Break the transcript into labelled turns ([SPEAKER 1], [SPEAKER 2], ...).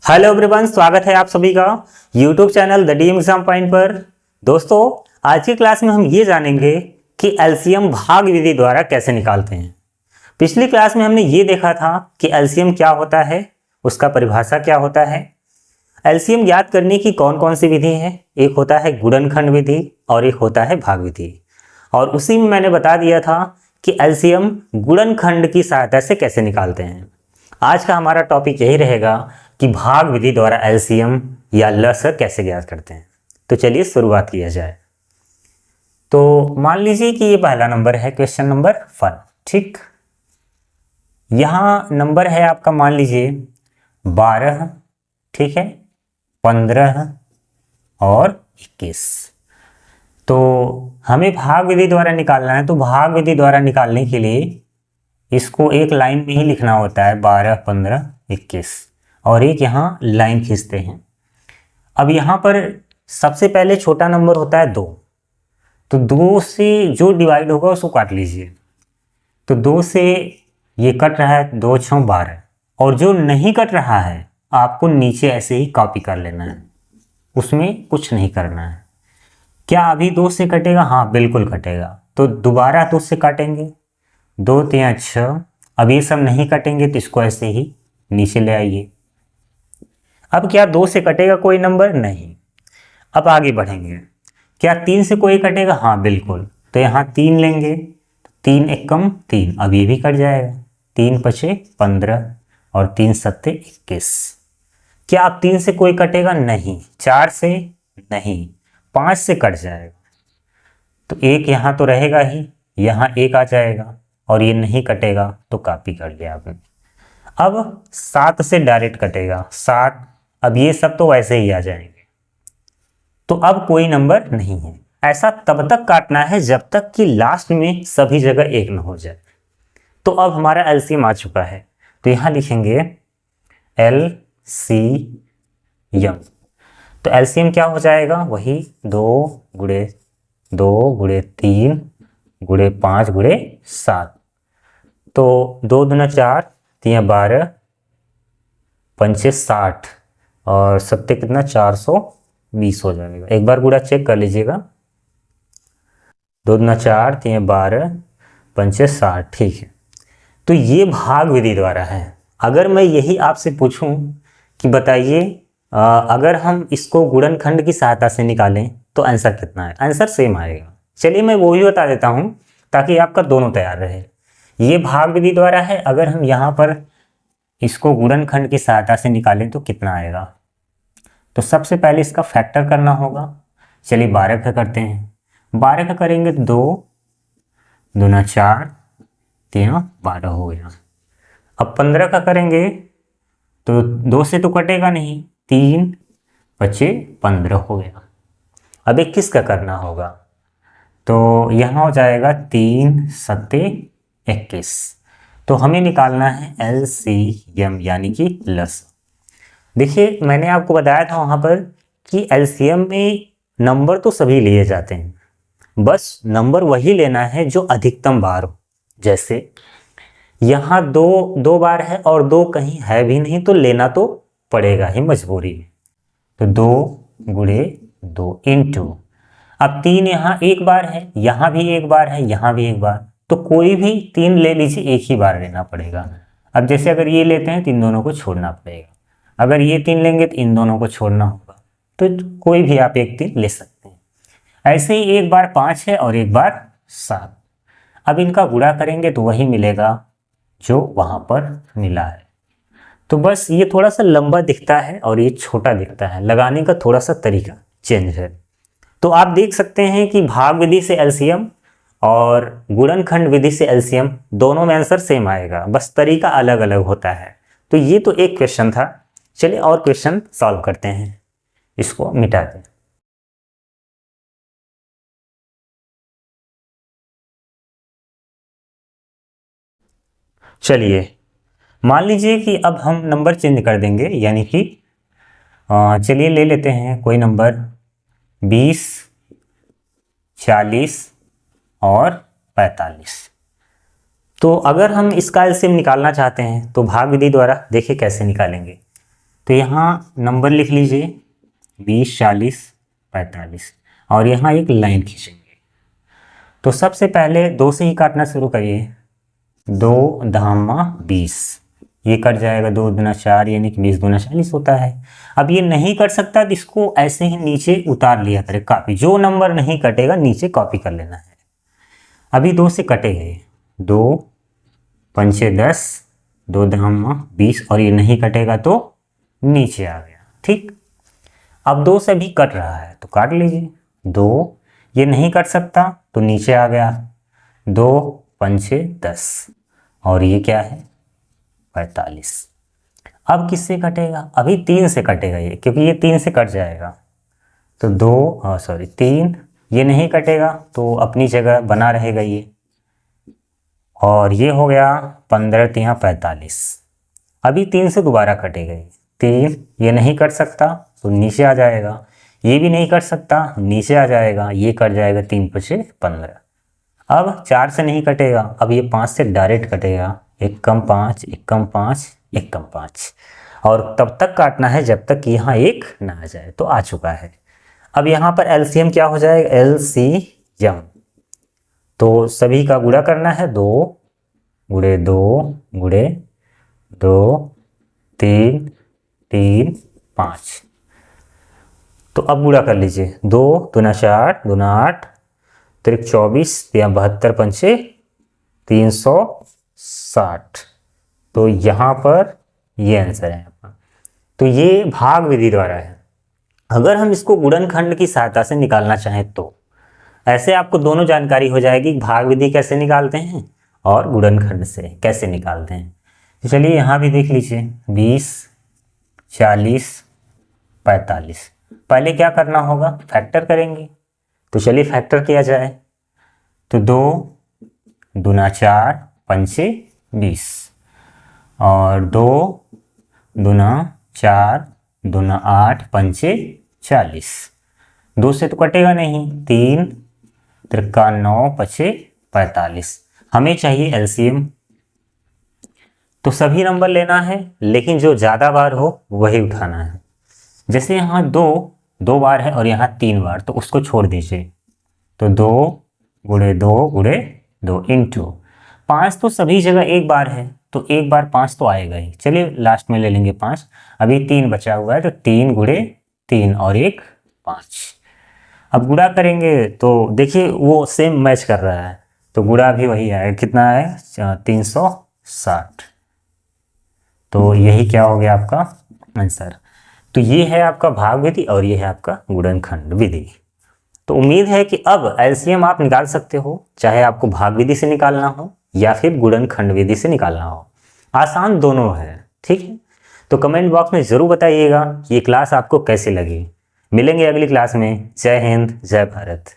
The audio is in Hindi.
[SPEAKER 1] हेलो एवरीवन, स्वागत है आप सभी का YouTube channel the D exam point पर। दोस्तों, आज की क्लास में हम ये जानेंगे कि एलसीएम भाग विधि द्वारा कैसे निकालते हैं। पिछली क्लास में हमने ये देखा था कि एलसीएम क्या होता है, उसका परिभाषा क्या होता है। एलसीएम ज्ञात करने की कौन कौन सी विधि है। एक होता है गुणनखंड विधि और एक होता है भाग विधि। और उसी में मैंने बता दिया था कि एलसीएम गुणनखंड की सहायता से कैसे निकालते हैं। आज का हमारा टॉपिक यही रहेगा कि भाग विधि द्वारा एलसीएम या लसर कैसे ज्ञात करते हैं। तो चलिए शुरुआत किया जाए। तो मान लीजिए कि ये पहला नंबर है, क्वेश्चन नंबर 1। ठीक, यहाँ नंबर है आपका, मान लीजिए 12, ठीक है, 15 और 21। तो हमें भाग विधि द्वारा निकालना है। तो भाग विधि द्वारा निकालने के लिए इसको एक लाइन में ही लिखना होता है, 12, 15, 21, और एक यहाँ लाइन खींचते हैं। अब यहाँ पर सबसे पहले छोटा नंबर होता है 2। तो 2 से जो डिवाइड होगा उसको काट लीजिए। तो 2 से ये कट रहा है, 2 6 12, और जो नहीं कट रहा है आपको नीचे ऐसे ही कॉपी कर लेना है, उसमें कुछ नहीं करना है। क्या अभी 2 से कटेगा? हाँ, बिल्कुल कटेगा। तो दोबारा 2 से काटेंगे, 2 3 6। अब ये सब नहीं कटेंगे तो इसको ऐसे ही नीचे ले आइए। अब क्या 2 से कटेगा कोई नंबर? नहीं। अब आगे बढ़ेंगे। क्या 3 से कोई कटेगा? हाँ, बिल्कुल। तो यहाँ 3 लेंगे, 3 एकम 3, अब ये भी कट जाएगा। 3 पचे 15 और 3 सत्ते 21। क्या अब 3 से कोई कटेगा? नहीं। 4 से नहीं। 5 से कट जाएगा, तो एक यहाँ तो रहेगा ही, यहाँ एक आ जाएगा, और ये नहीं कटेगा तो कॉपी कर लिया आपने। अब 7 से डायरेक्ट कटेगा, 7। अब ये सब तो वैसे ही आ जाएंगे, तो अब कोई नंबर नहीं है। ऐसा तब तक काटना है जब तक कि लास्ट में सभी जगह एक न हो जाए। तो अब हमारा एलसीएम आ चुका है, तो यहाँ लिखेंगे एलसीएम। तो एलसीएम क्या हो जाएगा? वही 2 गुणे 2 गुणे 3 गुणे 5 गुणे 7। तो 2 दूना 4, 3 12, 5 60, और सत्ते कितना? 420 हो जाएगा। एक बार गुणा चेक कर लीजिएगा। 2 दूना 4, 3 12, 5 60, ठीक है। तो ये भाग विधि द्वारा है। अगर मैं यही आपसे पूछूं कि बताइए अगर हम इसको गुणनखंड की सहायता से निकालें तो आंसर कितना है? आंसर सेम आएगा। चलिए मैं वो भी बता देता हूं ताकि आपका दोनों तैयार रहे। ये भाग विधि द्वारा है। अगर हम यहाँ पर इसको गुणनखंड की सहायता से निकालें तो कितना आएगा? तो सबसे पहले इसका फैक्टर करना होगा। चलिए 12 का करते हैं। 12 का करेंगे तो 2 दूना 4, 3 12 हो गया। अब 15 का करेंगे तो 2 से तो कटेगा नहीं, 3 पचे 15 हो गया। अब 21 का करना होगा, तो यहाँ हो जाएगा 3 सत्ते 21। तो हमें निकालना है एलसीएम यानी कि लस। देखिए, मैंने आपको बताया था वहाँ पर कि एलसीएम में नंबर तो सभी लिए जाते हैं, बस नंबर वही लेना है जो अधिकतम बार हो। जैसे यहाँ 2 बार है और 2 कहीं है भी नहीं, तो लेना तो पड़ेगा ही मजबूरी में। तो 2 गुणे 2 इंटू, अब 3 यहाँ एक बार है, यहाँ भी एक बार है, यहाँ भी एक बार, तो कोई भी 3 ले लीजिए, एक ही बार लेना पड़ेगा। अब जैसे अगर ये लेते हैं तो इन दोनों को छोड़ना पड़ेगा। अगर ये 3 लेंगे तो इन दोनों को छोड़ना होगा। तो कोई भी आप एक 3 ले सकते हैं। ऐसे ही एक बार 5 है और एक बार 7। अब इनका गुणा करेंगे तो वही मिलेगा जो वहाँ पर मिला है। तो बस ये थोड़ा सा लंबा दिखता है और ये छोटा दिखता है, लगाने का थोड़ा सा तरीका चेंज है। तो आप देख सकते हैं कि भाग विधि से एलसीएम और गुणनखंड विधि से एलसीएम दोनों में आंसर सेम आएगा, बस तरीका अलग अलग होता है। तो ये तो एक क्वेश्चन था। चलिए और क्वेश्चन सॉल्व करते हैं, इसको मिटा दें। चलिए मान लीजिए कि अब हम नंबर चेंज कर देंगे, यानी कि चलिए ले लेते हैं कोई नंबर 20, 40 और 45। तो अगर हम इसका एलसीएम निकालना चाहते हैं तो भाग विधि द्वारा देखिए कैसे निकालेंगे। तो यहाँ नंबर लिख लीजिए 20, 40, 45 और यहाँ एक लाइन खींचेंगे। तो सबसे पहले 2 से ही काटना शुरू करिए। 2 धामा 20, ये कट जाएगा। 2 दूना 4 यानी कि 20 दूना 40 होता है। अब ये नहीं कट सकता तो इसको ऐसे ही नीचे उतार लिया करें कॉपी। जो नंबर नहीं कटेगा नीचे कॉपी कर लेना है। अभी 2 से कटे गए, 2 पंचे 10, 2 धामा 20 और ये नहीं कटेगा तो नीचे आ गया। ठीक, अब 2 से भी कट रहा है तो काट लीजिए। 2 ये नहीं कट सकता तो नीचे आ गया। 2 पंचे 10 और ये क्या है 45। अब किससे कटेगा? अभी 3 से कटेगा ये, क्योंकि ये 3 से कट जाएगा। तो 3 ये नहीं कटेगा तो अपनी जगह बना रहेगा ये। और ये हो गया 15 तिया 45। अभी 3 से दोबारा कटेगा ये। 3 ये नहीं कट सकता तो नीचे आ जाएगा। ये भी नहीं कट सकता, नीचे आ जाएगा। ये कट जाएगा 3 पचे 15। अब 4 से नहीं कटेगा, अब ये 5 से डायरेक्ट कटेगा। 1 कम 5, 1 कम 5, 1 कम 5 और तब तक काटना है जब तक यहाँ 1 ना आ जाए। तो आ चुका है। अब यहाँ पर एलसीएम क्या हो जाएगा? एलसीएम तो सभी का गुणा करना है। 2 गुणे 2 गुणे 2 3 3 5। तो अब गुणा कर लीजिए। 2 दूना 4 दूना 8 तिरक 24 या 72 पंचे 360। तो यहाँ पर ये आंसर है आपका। तो ये भाग विधि द्वारा है। अगर हम इसको गुणनखंड की सहायता से निकालना चाहें तो ऐसे आपको दोनों जानकारी हो जाएगी, भाग विधि कैसे निकालते हैं और गुणनखंड से कैसे निकालते हैं। तो चलिए यहाँ भी देख लीजिए। 20, 40, 45। पहले क्या करना होगा? फैक्टर करेंगे। तो चलिए फैक्टर किया जाए। तो 2 दूना 4 पंचे 20 और 2 दूना 4 दूना 8 पंचे 40। 2 से तो कटेगा नहीं। 3 त्रिका 9 पचे 45। हमें चाहिए एलसीएम। तो सभी नंबर लेना है, लेकिन जो ज़्यादा बार हो वही उठाना है। जैसे यहाँ 2 बार है और यहाँ 3 बार, तो उसको छोड़ दीजिए। तो 2 गुणे 2 गुणे 2 इंटू 5 तो सभी जगह 1 बार है तो 1 बार 5 तो आएगा ही। चलिए लास्ट में ले लेंगे 5। अभी 3 बचा हुआ है तो 3 गुणे 3 और 1 5। अब गुणा करेंगे तो देखिए वो सेम मैच कर रहा है, तो गुणा भी वही आएगा। कितना है? 360। तो यही क्या हो गया आपका आंसर। तो ये है आपका भाग विधि और ये है आपका गुणनखंड विधि। तो उम्मीद है कि अब एलसीएम आप निकाल सकते हो, चाहे आपको भाग विधि से निकालना हो या फिर गुणनखंड विधि से निकालना हो। आसान दोनों है। ठीक है, तो कमेंट बॉक्स में ज़रूर बताइएगा ये क्लास आपको कैसी लगी। मिलेंगे अगली क्लास में। जय हिंद, जय भारत।